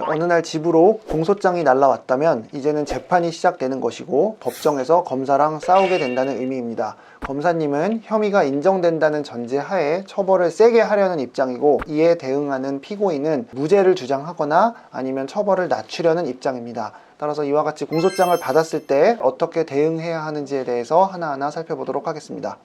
어느 날 집으로 공소장이 날라왔다면 이제는 재판이 시작되는 것이고 법정에서 검사랑 싸우게 된다는 의미입니다. 검사님은 혐의가 인정된다는 전제하에 처벌을 세게 하려는 입장이고, 이에 대응하는 피고인은 무죄를 주장하거나 아니면 처벌을 낮추려는 입장입니다. 따라서 이와 같이 공소장을 받았을 때 어떻게 대응해야 하는지에 대해서 하나하나 살펴보도록 하겠습니다.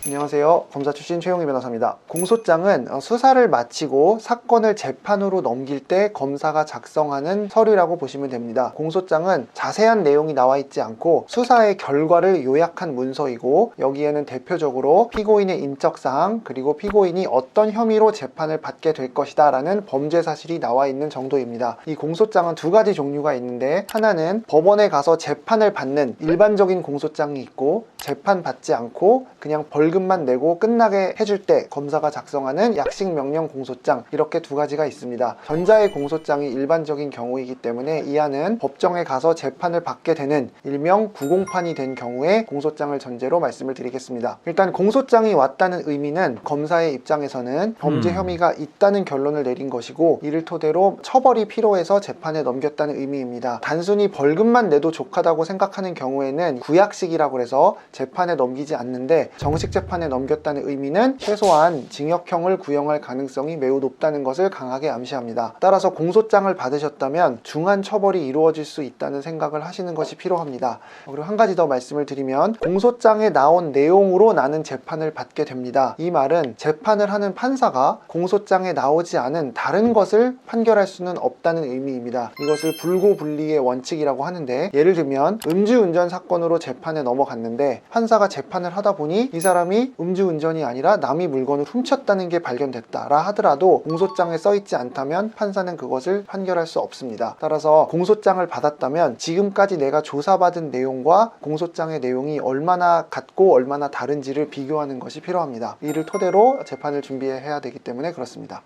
안녕하세요. 검사 출신 최용희 변호사입니다. 공소장은 수사를 마치고 사건을 재판으로 넘길 때 검사가 작성하는 서류라고 보시면 됩니다. 공소장은 자세한 내용이 나와 있지 않고 수사의 결과를 요약한 문서이고, 여기에는 대표적으로 피고인의 인적사항, 그리고 피고인이 어떤 혐의로 재판을 받게 될 것이다 라는 범죄 사실이 나와 있는 정도입니다. 이 공소장은 두 가지 종류가 있는데, 하나는 법원에 가서 재판을 받는 일반적인 공소장이 있고, 재판 받지 않고 그냥 벌금만 내고 끝나게 해줄 때 검사가 작성하는 약식명령 공소장, 이렇게 두 가지가 있습니다. 전자의 공소장이 일반적인 경우이기 때문에 이 안은 법정에 가서 재판을 받게 되는 일명 구공판이 된 경우에 공소장을 전제로 말씀을 드리겠습니다. 일단 공소장이 왔다는 의미는 검사의 입장에서는 범죄 혐의가 있다는 결론을 내린 것이고, 이를 토대로 처벌이 필요해서 재판에 넘겼다는 의미입니다. 단순히 벌금만 내도 족하다고 생각하는 경우에는 구약식이라고 해서 재판에 넘기지 않는데, 정식 재판에 넘겼다는 의미는 최소한 징역형을 구형할 가능성이 매우 높다는 것을 강하게 암시합니다. 따라서 공소장을 받으셨다면 중한 처벌이 이루어질 수 있다는 생각을 하시는 것이 필요합니다. 그리고 한 가지 더 말씀을 드리면, 공소장에 나온 내용으로 나는 재판을 받게 됩니다. 이 말은 재판을 하는 판사가 공소장에 나오지 않은 다른 것을 판결할 수는 없다는 의미입니다. 이것을 불고불리의 원칙이라고 하는데, 예를 들면 음주운전 사건으로 재판에 넘어갔는데 판사가 재판을 하다 보니 이 사람이 음주운전이 아니라 남의 물건을 훔쳤다는 게 발견됐다라 하더라도 공소장에 써있지 않다면 판사는 그것을 판결할 수 없습니다. 따라서 공소장을 받았다면 지금까지 내가 조사받은 내용과 공소장의 내용이 얼마나 같고 얼마나 다른지를 비교하는 것이 필요합니다. 이를 토대로 재판을 준비해야 되기 때문에 그렇습니다.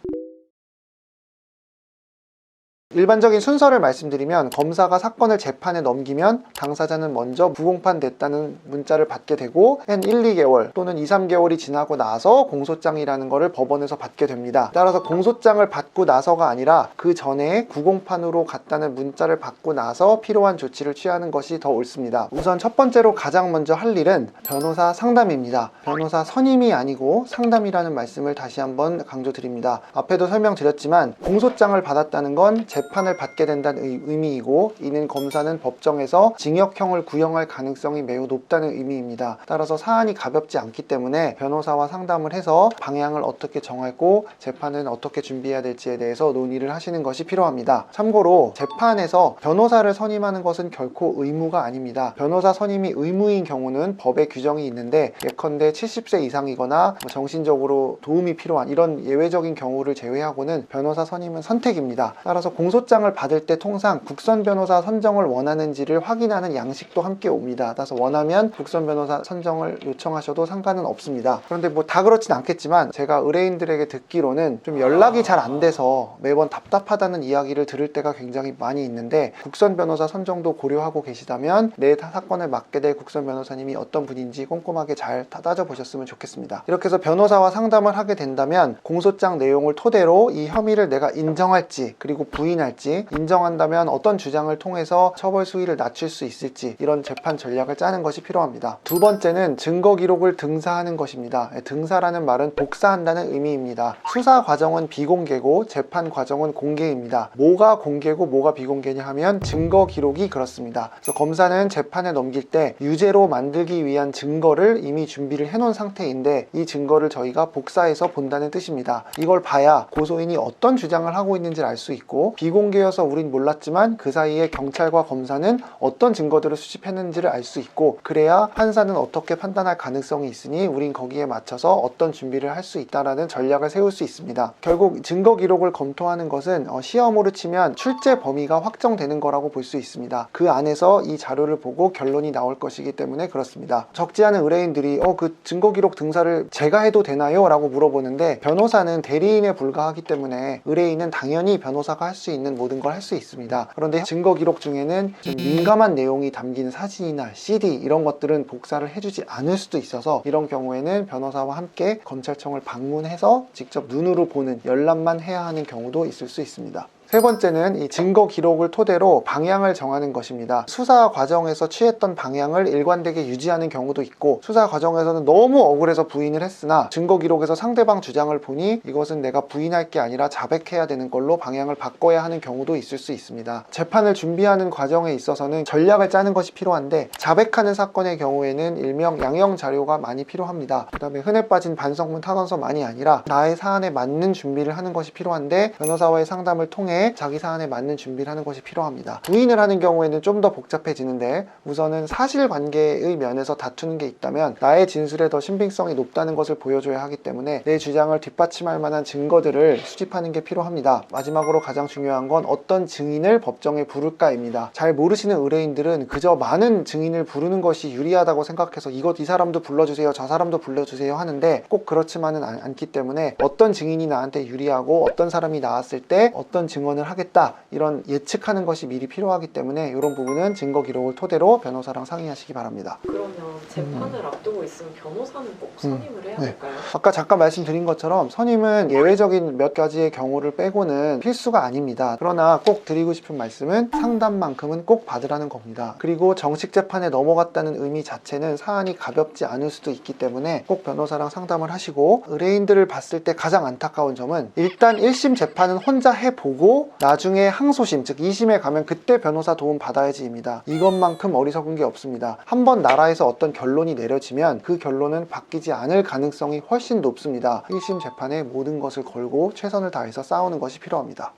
일반적인 순서를 말씀드리면, 검사가 사건을 재판에 넘기면 당사자는 먼저 부공판 됐다는 문자를 받게 되고, 한 1, 2개월 또는 2, 3개월이 지나고 나서 공소장이라는 것을 법원에서 받게 됩니다. 따라서 공소장을 받고 나서가 아니라 그 전에 구공판으로 갔다는 문자를 받고 나서 필요한 조치를 취하는 것이 더 옳습니다. 우선 첫 번째로 가장 먼저 할 일은 변호사 상담입니다. 변호사 선임이 아니고 상담이라는 말씀을 다시 한번 강조드립니다. 앞에도 설명드렸지만 공소장을 받았다는 건 재판을 받게 된다는 의미이고, 이는 검사는 법정에서 징역형을 구형할 가능성이 매우 높다는 의미입니다. 따라서 사안이 가볍지 않기 때문에 변호사와 상담을 해서 방향을 어떻게 정하고 재판은 어떻게 준비해야 될지에 대해서 논의를 하시는 것이 필요합니다. 참고로 재판에서 변호사를 선임하는 것은 결코 의무가 아닙니다. 변호사 선임이 의무인 경우는 법에 규정이 있는데, 예컨대 70세 이상이거나 정신적으로 도움이 필요한 이런 예외적인 경우를 제외하고는 변호사 선임은 선택입니다. 따라서 공소장을 받을 때 통상 국선 변호사 선정을 원하는지를 확인하는 양식도 함께 옵니다. 따라서 원하면 국선 변호사 선정을 요청하셔도 상관은 없습니다. 그런데 뭐 다 그렇진 않겠지만, 제가 의뢰인들에게 듣기로는 좀 연락이 잘 안 돼서 매번 답답하다는 이야기를 들을 때가 굉장히 많이 있는데, 국선 변호사 선정도 고려하고 계시다면 내 사건을 맡게 될 국선 변호사님이 어떤 분인지 꼼꼼하게 잘 따져보셨으면 좋겠습니다. 이렇게 해서 변호사와 상담을 하게 된다면 공소장 내용을 토대로 이 혐의를 내가 인정할지, 그리고 부인할지, 인정한다면 어떤 주장을 통해서 처벌 수위를 낮출 수 있을지, 이런 재판 전략을 짜는 것이 필요합니다. 두 번째는 증거 기록을 등사하는 것입니다. 등사라는 말은 복사한다는 의미입니다. 수사 과정은 비공개고 재판 과정은 공개입니다. 뭐가 공개고 뭐가 비공개냐 하면 증거 기록이 그렇습니다. 그래서 검사는 재판에 넘길 때 유죄로 만들기 위한 증거를 이미 준비를 해놓은 상태인데, 이 증거를 저희가 복사해서 본다는 뜻입니다. 이걸 봐야 고소인이 어떤 주장을 하고 있는지를 알 수 있고, 비공개여서 우린 몰랐지만 그 사이에 경찰과 검사는 어떤 증거들을 수집했는지를 알 수 있고, 그래야 판사는 어떻게 판단할 가능성이 있으니 우린 거기에 맞춰서 어떤 준비를 할 수 있다라는 전략을 세울 수 있습니다. 결국 증거 기록을 검토하는 것은 시험으로 치면 출제 범위가 확정되는 거라고 볼 수 있습니다. 그 안에서 이 자료를 보고 결론이 나올 것이기 때문에 그렇습니다. 적지 않은 의뢰인들이 그 증거 기록 등사를 제가 해도 되나요? 라고 물어보는데, 변호사는 대리인에 불과하기 때문에 의뢰인은 당연히 변호사가 할 수 있는 모든 걸 할 수 있습니다. 그런데 증거 기록 중에는 좀 민감한 내용이 담긴 사진이나 CD 이런 것들은 복사를 해주지 않을 수도 있어서, 이런 경우에는 변호사와 함께 검찰청을 방문해서 직접 눈으로 보는 열람만 해야 하는 경우도 있을 수 있습니다. 세 번째는 이 증거 기록을 토대로 방향을 정하는 것입니다. 수사 과정에서 취했던 방향을 일관되게 유지하는 경우도 있고, 수사 과정에서는 너무 억울해서 부인을 했으나 증거 기록에서 상대방 주장을 보니 이것은 내가 부인할 게 아니라 자백해야 되는 걸로 방향을 바꿔야 하는 경우도 있을 수 있습니다. 재판을 준비하는 과정에 있어서는 전략을 짜는 것이 필요한데, 자백하는 사건의 경우에는 일명 양형 자료가 많이 필요합니다. 그 다음에 흔해 빠진 반성문 탄원서만이 아니라 나의 사안에 맞는 준비를 하는 것이 필요한데, 변호사와의 상담을 통해 자기 사안에 맞는 준비를 하는 것이 필요합니다. 부인을 하는 경우에는 좀 더 복잡해지는데, 우선은 사실관계의 면에서 다투는 게 있다면 나의 진술에 더 신빙성이 높다는 것을 보여줘야 하기 때문에 내 주장을 뒷받침할 만한 증거들을 수집하는 게 필요합니다. 마지막으로 가장 중요한 건 어떤 증인을 법정에 부를까입니다. 잘 모르시는 의뢰인들은 그저 많은 증인을 부르는 것이 유리하다고 생각해서 이 사람도 불러주세요, 저 사람도 불러주세요 하는데, 꼭 그렇지만은 않기 때문에 어떤 증인이 나한테 유리하고 어떤 사람이 나왔을 때 어떤 증언을 하겠다, 이런 예측하는 것이 미리 필요하기 때문에 이런 부분은 증거 기록을 토대로 변호사랑 상의하시기 바랍니다. 그러면 재판을 앞두고 있으면 변호사는 꼭 선임을 해야 될까요? 아까 잠깐 말씀드린 것처럼 선임은 예외적인 몇 가지의 경우를 빼고는 필수가 아닙니다. 그러나 꼭 드리고 싶은 말씀은 상담만큼은 꼭 받으라는 겁니다. 그리고 정식 재판에 넘어갔다는 의미 자체는 사안이 가볍지 않을 수도 있기 때문에 꼭 변호사랑 상담을 하시고, 의뢰인들을 봤을 때 가장 안타까운 점은 일단 1심 재판은 혼자 해보고 나중에 항소심, 즉 2심에 가면 그때 변호사 도움 받아야지입니다. 이것만큼 어리석은 게 없습니다. 한번 나라에서 어떤 결론이 내려지면 그 결론은 바뀌지 않을 가능성이 훨씬 높습니다. 1심 재판에 모든 것을 걸고 최선을 다해서 싸우는 것이 필요합니다.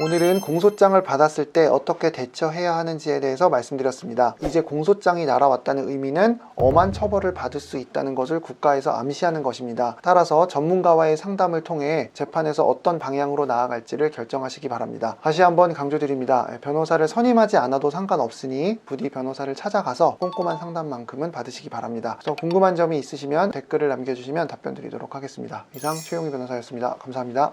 오늘은 공소장을 받았을 때 어떻게 대처해야 하는지에 대해서 말씀드렸습니다. 이제 공소장이 날아왔다는 의미는 엄한 처벌을 받을 수 있다는 것을 국가에서 암시하는 것입니다. 따라서 전문가와의 상담을 통해 재판에서 어떤 방향으로 나아갈지를 결정하시기 바랍니다. 다시 한번 강조드립니다. 변호사를 선임하지 않아도 상관없으니 부디 변호사를 찾아가서 꼼꼼한 상담만큼은 받으시기 바랍니다. 그래서 궁금한 점이 있으시면 댓글을 남겨주시면 답변 드리도록 하겠습니다. 이상 최용희 변호사였습니다. 감사합니다.